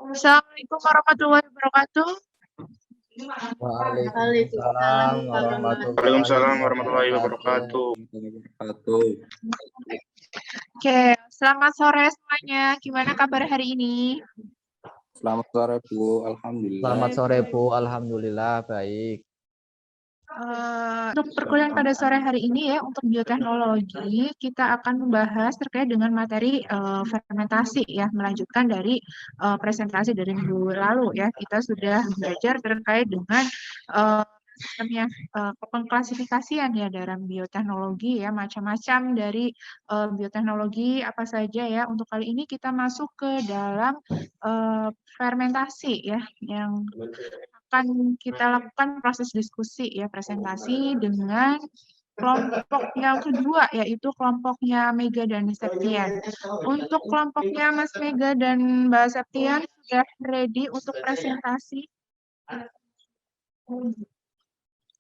Assalamualaikum warahmatullahi wabarakatuh. Waalaikumsalam Waalaikumsalam warahmatullahi warahmatullahi wabarakatuh. wabarakatuh. Oke, selamat sore semuanya. Gimana kabar hari ini? Selamat sore Bu, alhamdulillah. Selamat sore Bu, alhamdulillah baik. Untuk perkuliahan pada sore hari ini ya, untuk bioteknologi, kita akan membahas terkait dengan materi fermentasi ya, melanjutkan dari presentasi dari minggu lalu ya. Kita sudah belajar terkait dengan sistemnya pengklasifikasian ya dalam bioteknologi ya, macam-macam dari bioteknologi apa saja ya. Untuk kali ini kita masuk ke dalam fermentasi ya, yang akan kita lakukan proses diskusi ya, presentasi dengan kelompok yang kedua, yaitu kelompoknya Mega dan Septian. Untuk kelompoknya Mas Mega dan Mbak Septian sudah ready untuk presentasi?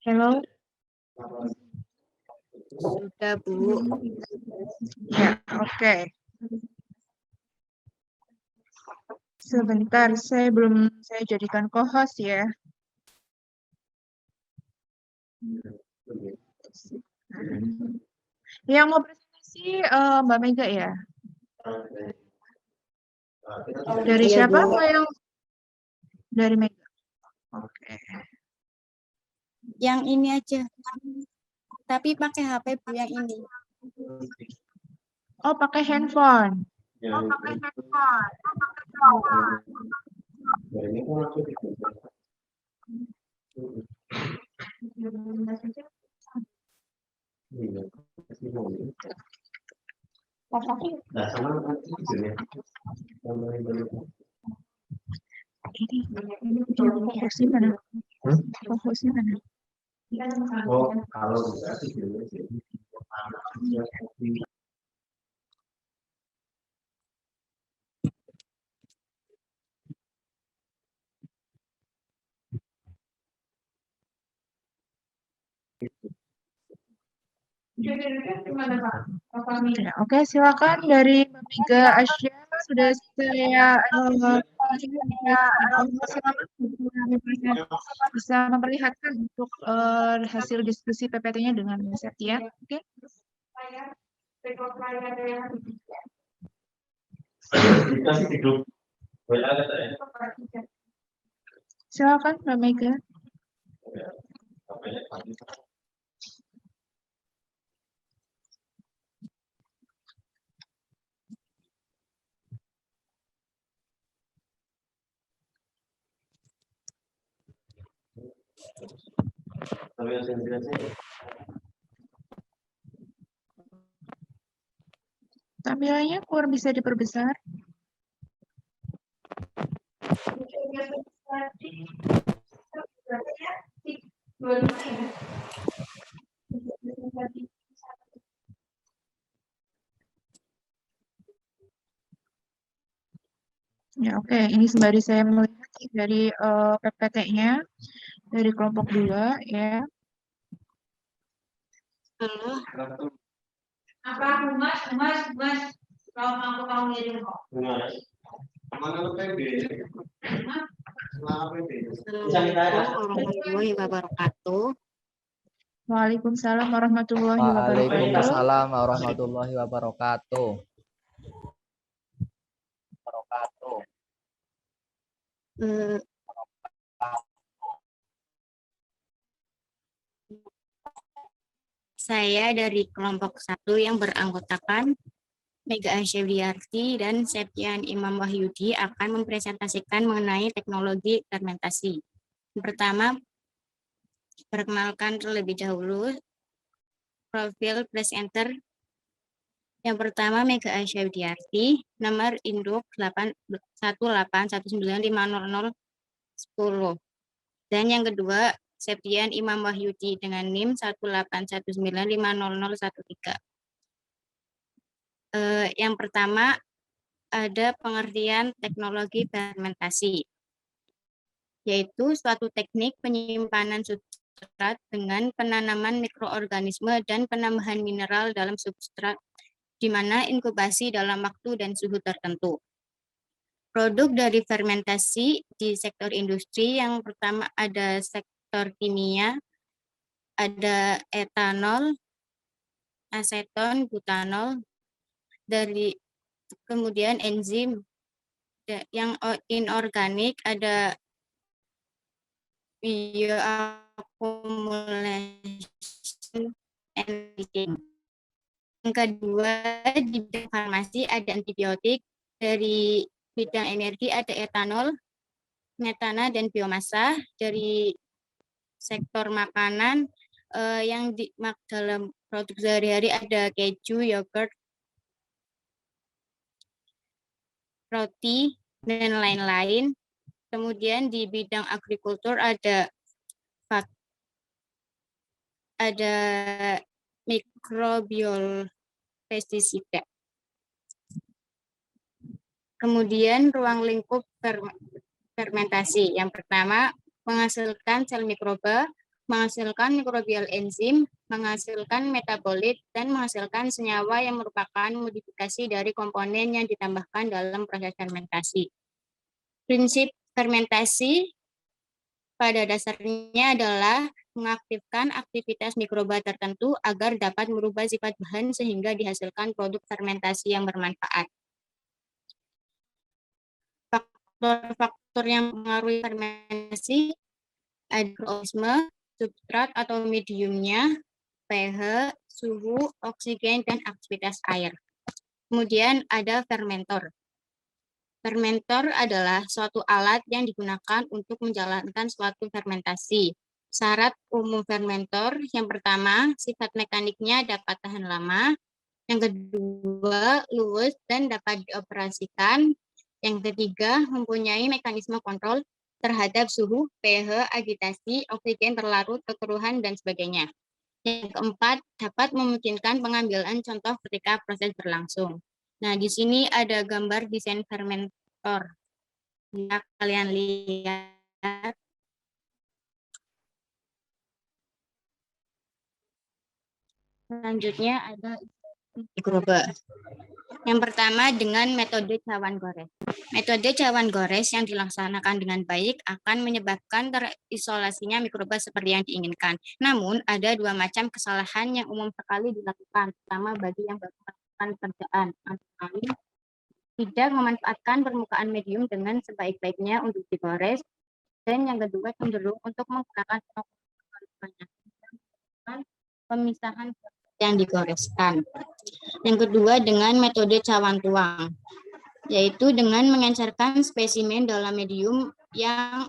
Halo? Sudah, Bu. Ya, oke. Sebentar, saya jadikan co-host ya. Yang mau presentasi Mbak Mega ya? Dari siapa? Yang dari Mega. Oke. Yang ini aja. Tapi pakai HP Bu yang ini. Oh, pakai handphone. Hostnya mana? Hostnya mana? Oh, kalau Ya, oke, silakan dari Mbak Mega Asya sudah saya bisa memperlihatkan untuk hasil diskusi PPT-nya dengan Mbak Septia. Oke. Silakan Mbak Mega. Tampilannya kurang bisa diperbesar. Ya, oke. Ini sembari saya melihat dari PPT-nya dari kelompok 2 ya. Halo. Apa mas kalau aku mau ngirim kok. Assalamualaikum warahmatullahi wabarakatuh. Waalaikumsalam warahmatullahi wabarakatuh. Waalaikumsalam warahmatullahi wabarakatuh. Saya dari kelompok 1 yang beranggotakan Mega Asyawiarti dan Septian Imam Wahyudi akan mempresentasikan mengenai teknologi fermentasi. Pertama, perkenalkan terlebih dahulu profil presenter. Yang pertama Mega Asyawiarti, nomor induk 181950010. Dan yang kedua Septian Imam Wahyudi dengan NIM 181950013. Yang pertama ada pengertian teknologi fermentasi, yaitu suatu teknik penyimpanan substrat dengan penanaman mikroorganisme dan penambahan mineral dalam substrat, di mana inkubasi dalam waktu dan suhu tertentu. Produk dari fermentasi di sektor industri yang pertama ada sektor kimia, ada etanol, aseton, butanol, kemudian enzim yang inorganik ada bioakumulasi enzim. Yang kedua di bidang farmasi ada antibiotik, dari bidang energi ada etanol, metana dan biomasa, dari sektor makanan yang dalam produk sehari-hari ada keju, yogurt, roti, dan lain-lain. Kemudian di bidang agrikultur ada mikrobiol pestisida. Kemudian ruang lingkup fermentasi. Yang pertama, menghasilkan sel mikroba, menghasilkan mikrobial enzim, menghasilkan metabolit, dan menghasilkan senyawa yang merupakan modifikasi dari komponen yang ditambahkan dalam proses fermentasi. Prinsip fermentasi pada dasarnya adalah mengaktifkan aktivitas mikroba tertentu agar dapat merubah sifat bahan sehingga dihasilkan produk fermentasi yang bermanfaat. Faktor-faktor yang mempengaruhi fermentasi ada mikroorganisme, substrat atau mediumnya, pH, suhu, oksigen, dan aktivitas air. Kemudian ada fermentor. Fermentor adalah suatu alat yang digunakan untuk menjalankan suatu fermentasi. Syarat umum fermentor, yang pertama, sifat mekaniknya dapat tahan lama. Yang kedua, luwes dan dapat dioperasikan. Yang ketiga, mempunyai mekanisme kontrol terhadap suhu, pH, agitasi, oksigen terlarut, kekeruhan, dan sebagainya. Yang keempat, dapat memungkinkan pengambilan contoh ketika proses berlangsung. Nah, di sini ada gambar desain fermentor. Bisa kalian lihat. Selanjutnya ada mikroba. Yang pertama dengan metode cawan gores. Metode cawan gores yang dilaksanakan dengan baik akan menyebabkan terisolasinya mikroba seperti yang diinginkan. Namun ada dua macam kesalahan yang umum sekali dilakukan, terutama bagi yang baru melakukan pekerjaan. Antara lain, tidak memanfaatkan permukaan medium dengan sebaik-baiknya untuk digores, dan yang kedua cenderung untuk menggunakan pemisahan yang digoreskan. Yang kedua dengan metode cawan tuang, yaitu dengan mengencerkan spesimen dalam medium yang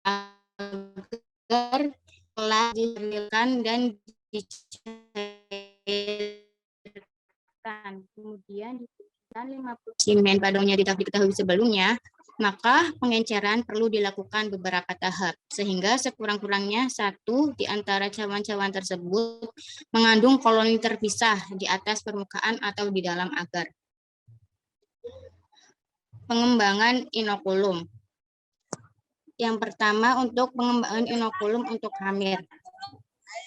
agar telah disterilkan dan dicairkan. Kemudian diberikan 50 spesimen pada yang tidak diketahui sebelumnya, maka pengenceran perlu dilakukan beberapa tahap, sehingga sekurang-kurangnya satu di antara cawan-cawan tersebut mengandung koloni terpisah di atas permukaan atau di dalam agar. Pengembangan inokulum. Yang pertama untuk pengembangan inokulum untuk hamir.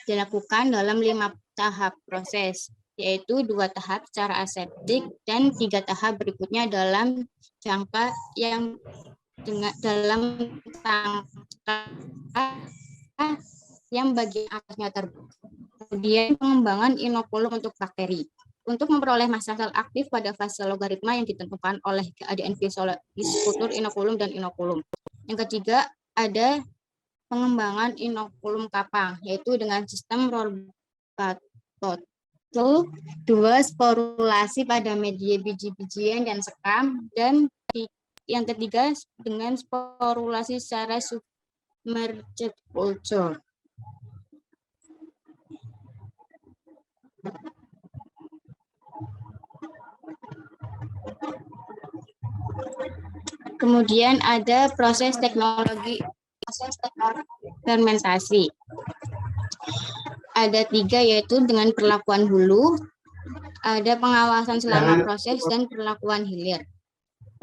Dilakukan dalam 5 tahap proses, yaitu 2 tahap secara aseptik dan 3 tahap berikutnya dalam jangka yang dalam tangka yang bagian atasnya terbuka. Kemudian pengembangan inokulum untuk bakteri. Untuk memperoleh massa sel aktif pada fase logaritma yang ditentukan oleh keadaan fisiologis kultur inokulum dan inokulum. Yang ketiga ada pengembangan inokulum kapang, yaitu dengan sistem roll-bottle, 2 sporulasi pada media biji-bijian dan sekam, dan yang ketiga dengan sporulasi secara submerged culture. Kemudian ada proses teknologi fermentasi. Ada 3, yaitu dengan perlakuan hulu, ada pengawasan selama proses, dan perlakuan hilir.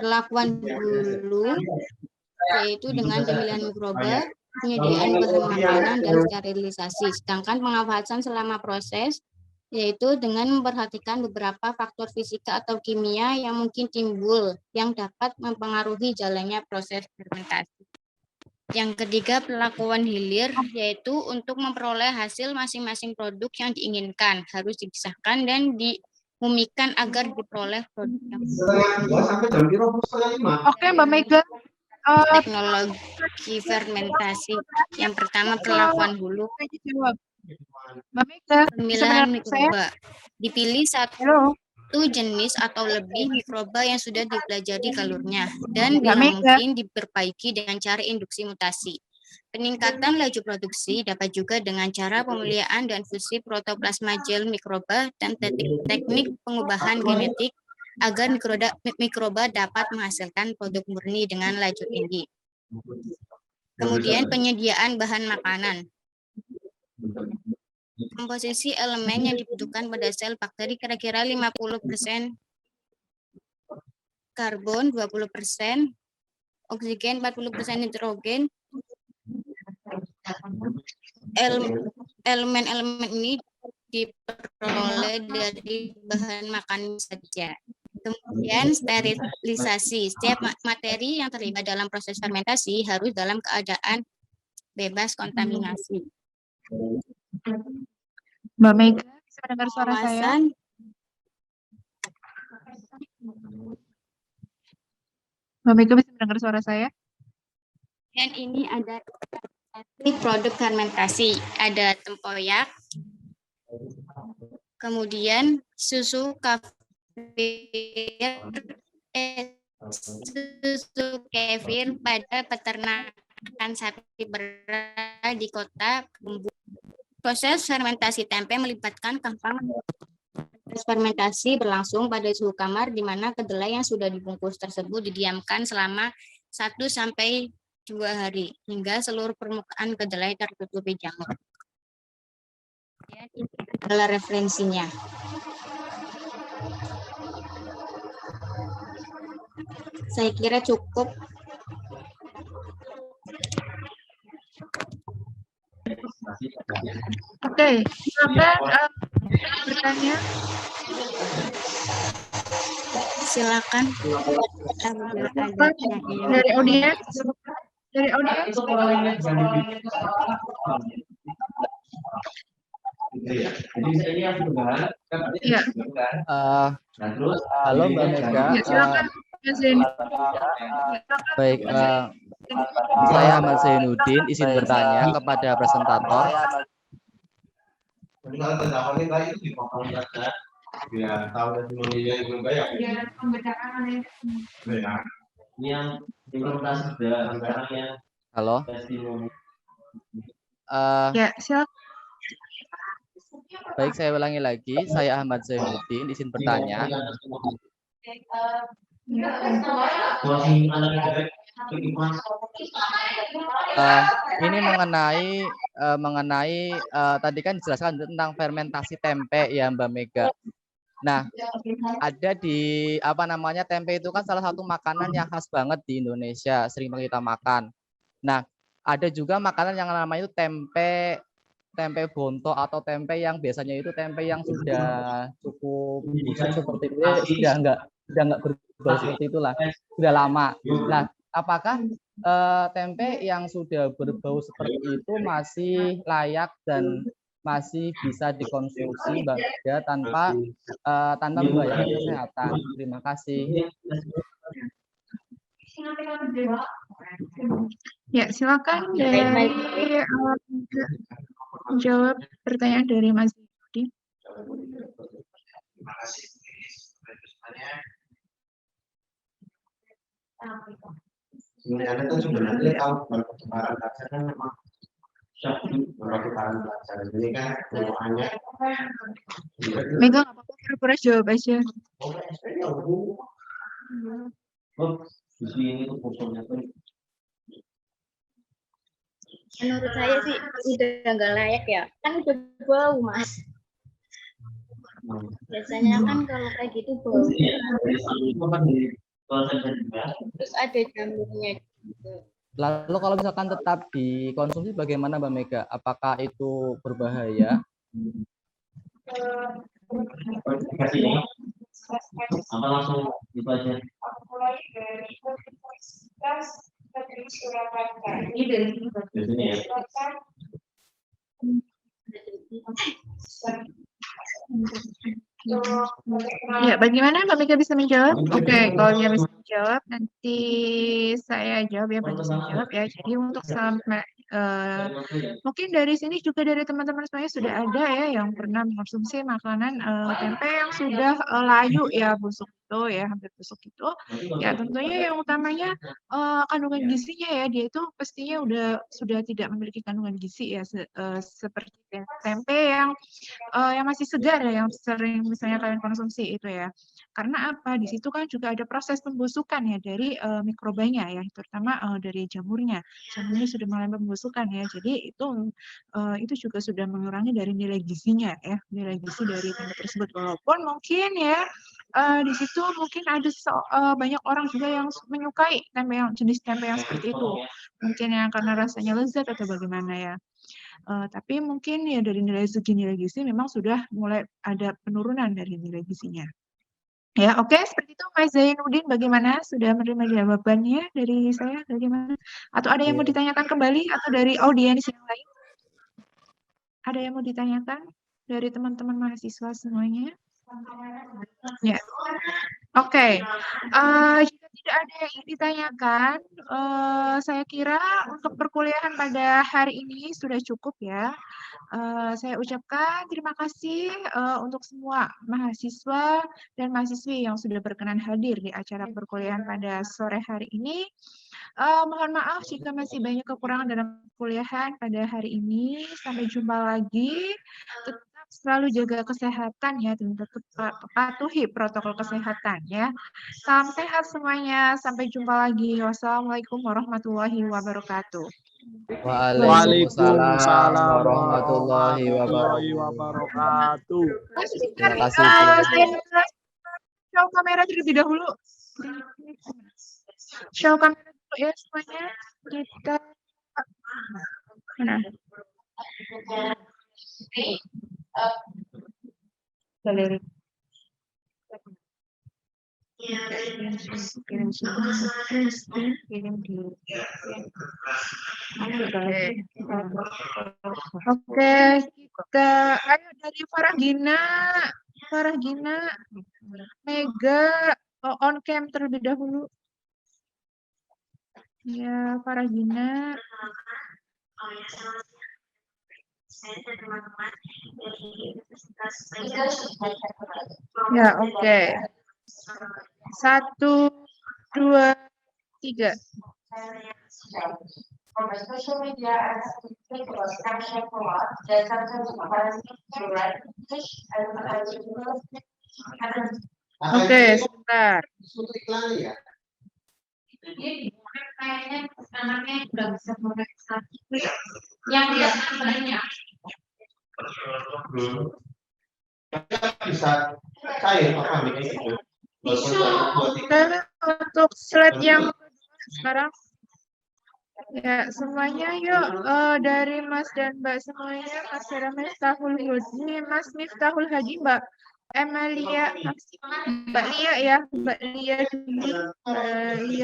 Perlakuan hulu yaitu dengan pemilihan mikroba, penyediaan bahan makanan, dan sterilisasi. Sedangkan pengawasan selama proses yaitu dengan memperhatikan beberapa faktor fisika atau kimia yang mungkin timbul yang dapat mempengaruhi jalannya proses fermentasi. Yang ketiga, perlakuan hilir, yaitu untuk memperoleh hasil masing-masing produk yang diinginkan harus dipisahkan dan dimumikan agar diperoleh produk yang Oke, Mbak Mega. teknologi fermentasi. Yang pertama, perlakuan hulu. Jawab. Mbak Mega, Pemilihan sebenarnya saya. mikroba. Dipilih satu Halo. jenis atau lebih mikroba yang sudah dipelajari galurnya dan Mbak bila Mega. mungkin diperbaiki dengan cara induksi mutasi. Peningkatan laju produksi dapat juga dengan cara pemeliharaan dan fusi protoplasma gel mikroba dan teknik pengubahan genetik agar mikroba dapat menghasilkan produk murni dengan laju tinggi. Kemudian penyediaan bahan makanan. Komposisi elemen yang dibutuhkan pada sel bakteri kira-kira 50% karbon, 20% oksigen, 40% nitrogen. Elemen-elemen ini diperoleh dari bahan makanan saja. Kemudian sterilisasi. Setiap materi yang terlibat dalam proses fermentasi harus dalam keadaan bebas kontaminasi. Mbak Mega, bisa mendengar suara saya? Mbak Mega bisa mendengar suara saya? Dan ini ada produk fermentasi, ada tempoyak, kemudian susu kefir pada peternakan sapi perah di kota Kembu. Proses fermentasi tempe melibatkan kampang. Proses fermentasi berlangsung pada suhu kamar di mana kedelai yang sudah dibungkus tersebut didiamkan selama 1 sampai 2 hari hingga seluruh permukaan kedelai tertutupi jamur. Ini adalah referensinya. Saya kira cukup. Oke, silakan bertanya. Silakan. Dari audiens. Dari audiens. Iya. Halo Mbak Mega. Ya, silakan. Baik, saya Ahmad Zainuddin izin bertanya kepada presentator. Halo. Ya, silakan. Baik, saya ulangi lagi. Saya Ahmad Zainuddin izin bertanya. Ini mengenai tadi kan dijelaskan tentang fermentasi tempe ya Mbak Mega. Nah, ada di tempe itu kan salah satu makanan yang khas banget di Indonesia, sering kita makan. Nah, ada juga makanan yang namanya itu tempe bonto atau tempe yang biasanya itu tempe yang sudah cukup busuk seperti itu, sudah enggak berbau seperti itulah, sudah lama. Nah, apakah tempe yang sudah berbau seperti itu masih layak dan masih bisa dikonsumsi Mbak Mega tanpa membahayakan kesehatan? Terima kasih. Ya, silakan dari jawab pertanyaan dari Mas Yudi. Terima kasih. Sebenarnya itu sebenarnya tahu pertukaran belajar kan memang pertukaran belajar ini kan semuanya. Mega nggak apa-apa, pura-pura jawab aja. Di sini tuh fotonya tuh. Menurut saya sih udah nggak layak ya, kan udah bau Mas. Biasanya kan kalau kayak gitu bau. Terus ada jamurnya juga. Lalu kalau misalkan tetap dikonsumsi bagaimana Mbak Mega? Apakah itu berbahaya? Kasih ini. Apa langsung itu aja? Ini dari sini. Di sini ya. Ya, bagaimana Mbak Mega bisa menjawab? Oke, kalau dia bisa menjawab, nanti saya jawab ya, bantu saya jawab ya. Jadi untuk sampai mungkin dari sini juga dari teman-teman semuanya sudah ada ya yang pernah mengkonsumsi makanan tempe yang sudah layu ya, busuk itu ya, hampir busuk itu. Ya tentunya yang utamanya kandungan gizinya ya, dia itu pastinya sudah tidak memiliki kandungan gizi ya, seperti tempe yang masih segar ya, yang sering misalnya kalian konsumsi itu ya. Karena apa? Di situ kan juga ada proses pembusukan ya dari mikrobanya ya, terutama dari jamurnya. Jamurnya sudah mulai pembusukan ya. Jadi itu juga sudah mengurangi dari nilai gizinya ya, nilai gizi dari tempe tersebut. Walaupun mungkin ya di situ mungkin ada banyak orang juga yang menyukai jenis tempe yang seperti itu. Mungkin yang karena rasanya lezat atau bagaimana ya. Tapi mungkin ya dari segi nilai gizi memang sudah mulai ada penurunan dari nilai gizinya. Ya, oke, seperti itu Mas Zainuddin, bagaimana? Sudah menerima jawabannya dari saya, bagaimana? Atau ada yang mau ditanyakan kembali atau dari audiens yang lain? Ada yang mau ditanyakan dari teman-teman mahasiswa semuanya? Ya, oke. Jika tidak ada yang ingin ditanyakan, saya kira untuk perkuliahan pada hari ini sudah cukup ya. Saya ucapkan terima kasih untuk semua mahasiswa dan mahasiswi yang sudah berkenan hadir di acara perkuliahan pada sore hari ini. Mohon maaf jika masih banyak kekurangan dalam perkuliahan pada hari ini. Sampai jumpa lagi. Tetap selalu jaga kesehatan ya, dan tetap patuhi protokol kesehatan ya. Salam sehat semuanya. Sampai jumpa lagi. Wassalamualaikum warahmatullahi wabarakatuh. Waalaikumsalam warahmatullahi wabarakatuh. Terima kasih. Saya show kamera terlebih dahulu. Show kamera dulu ya semuanya. Kita mana? Galeri. Oke, kita ayo dari Farah Gina, Mega on cam terlebih dahulu. Ya, Farah Gina. Ya, oke. 1, 2, 3. Oke, sebentar. Kayaknya anaknya udah bisa memeriksa. Yang lihat banyak. Bisa cair apa itu? Untuk slide yang sekarang ya semuanya yuk dari Mas dan Mbak semuanya, Mas Miftahul Hadi, Mas Miftahul Hadi, Mbak Emilia, Mbak Lia ya, Mbak Lia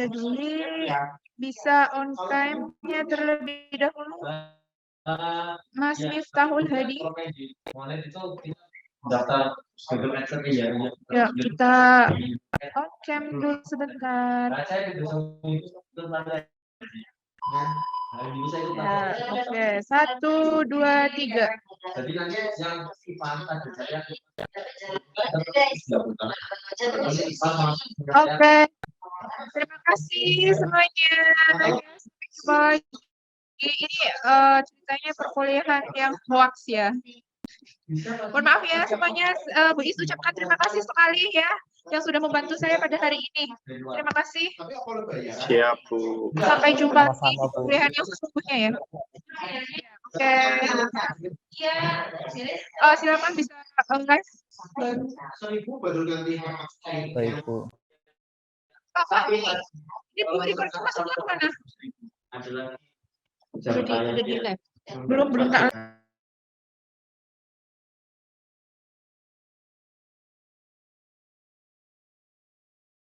dulu bisa on time-nya terlebih dahulu. Mas Miftahul Hadi. Daftar Google Answer ya. Ya, kita on cam dulu sebentar. Ya, oke. 1, 2, 3. Jadi nanti yang Oke. Terima kasih semuanya. Sampai jumpa lagi. Ini ceritanya perkuliahan yang hoax ya. Mohon maaf ya semuanya, Bu Is ucapkan terima kasih sekali ya yang sudah membantu saya pada hari ini. Terima kasih. Siap, Bu. Sampai jumpa di perkuliahan yang sesungguhnya ya. Oke. Silakan bisa live. baru ganti. Baik, Bu. Ini Bu recording masuknya kemana? Ada Udah di live. Belum tak